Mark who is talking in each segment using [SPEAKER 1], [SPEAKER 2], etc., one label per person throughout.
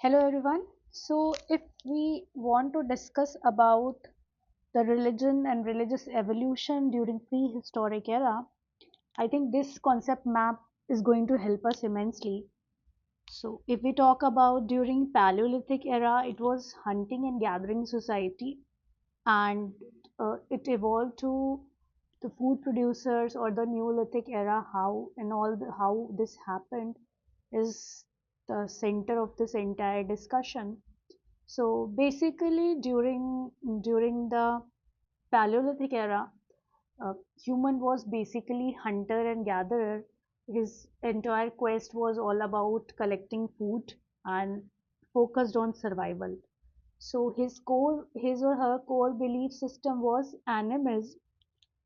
[SPEAKER 1] Hello everyone. So if we want to discuss about the religion and religious evolution during prehistoric era, I think this concept map is going to help us immensely. So if we talk about during Paleolithic era, it was hunting and gathering society, and it evolved to the food producers or the Neolithic era. How this happened is the center of this entire discussion. So basically, during the Paleolithic era, human was basically hunter and gatherer. His entire quest was all about collecting food and focused on survival. So his or her core belief system was animism,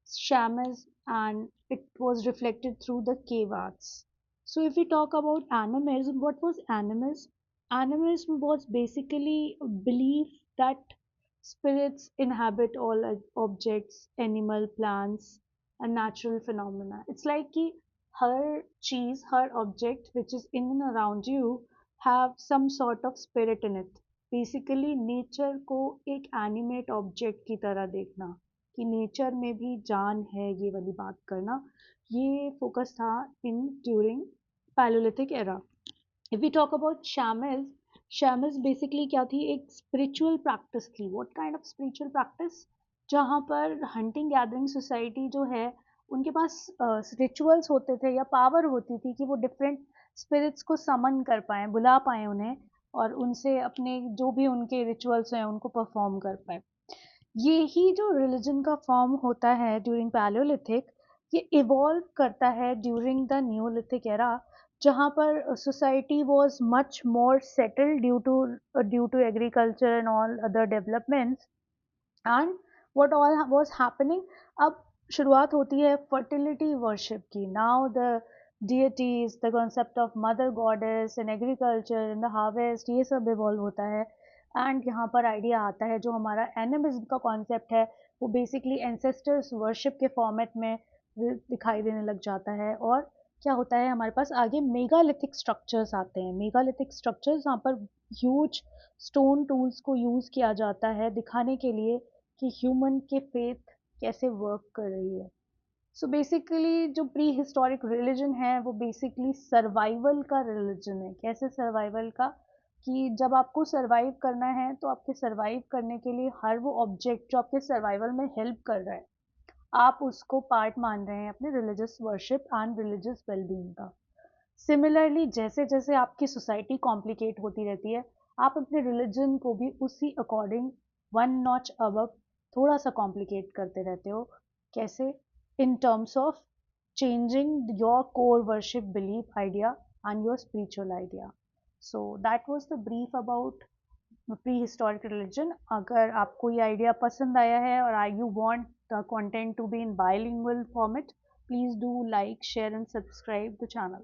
[SPEAKER 1] shamanism, and it was reflected through the cave arts. So if we talk about animism, what was animism? Animism was basically a belief that spirits inhabit all objects, animal, plants, and natural phenomena. It's like कि हर चीज, हर object which is in and around you have some sort of spirit in it. Basically, nature को एक animate object की तरह देखना कि nature में भी जान है, ये वाली बात करना, ये फोकस था in during paleolithic era. If we talk about shamans basically क्या थी, एक स्पिरिचुअल प्रैक्टिस थी. What kind of spiritual practice? जहाँ पर हंटिंग गैदरिंग सोसाइटी जो है, उनके पास रिचुअल्स होते थे या पावर होती थी कि वो डिफरेंट स्पिरिट्स को समन कर पाए, बुला पाए उन्हें, और उनसे अपने जो भी उनके रिचुअल्स हैं उनको परफॉर्म कर पाए. ये ही जो रिलीजन का फॉर्म होता है ड्यूरिंग पैलियोलिथिक, ये इवॉल्व करता है ड्यूरिंग द न्यूलिथिक एरा, जहाँ पर society was much more settled due to agriculture and all other developments. And what all was happening, अब शुरुआत होती है फर्टिलिटी वर्शिप की. Now the deities, the concept of mother goddess in agriculture, in the harvest, ये सब evolve होता है. And यहाँ पर आइडिया आता है, जो हमारा एनिमिज्म का कॉन्सेप्ट है, वो बेसिकली एंसेस्टर्स वर्शिप के फॉर्मेट में दिखाई देने लग जाता है. और क्या होता है, हमारे पास आगे मेगालिथिक स्ट्रक्चर्स आते हैं. मेगालिथिक स्ट्रक्चर्स जहाँ पर ह्यूज स्टोन टूल्स को यूज़ किया जाता है दिखाने के लिए कि ह्यूमन के फेथ कैसे वर्क कर रही है. सो बेसिकली जो प्री हिस्टोरिक रिलीजन है, वो बेसिकली सर्वाइवल का रिलीजन है. कैसे सर्वाइवल का? कि जब आपको सर्वाइव करना है, तो आपके सर्वाइव करने के लिए हर वो ऑब्जेक्ट जो आपके सर्वाइवल में हेल्प कर रहा है, आप उसको पार्ट मान रहे हैं अपने religious worship and religious wellbeing का. सिमिलरली, जैसे जैसे आपकी सोसाइटी कॉम्प्लिकेट होती रहती है, आप अपने रिलीजन को भी उसी अकॉर्डिंग वन नॉच अबव थोड़ा सा कॉम्प्लिकेट करते रहते हो. कैसे? in terms of changing your core worship belief idea and your spiritual idea. So that was the brief about prehistoric religion. अगर आपको ये आइडिया पसंद आया है और you want the content to be in bilingual format, please do like, share and subscribe the channel.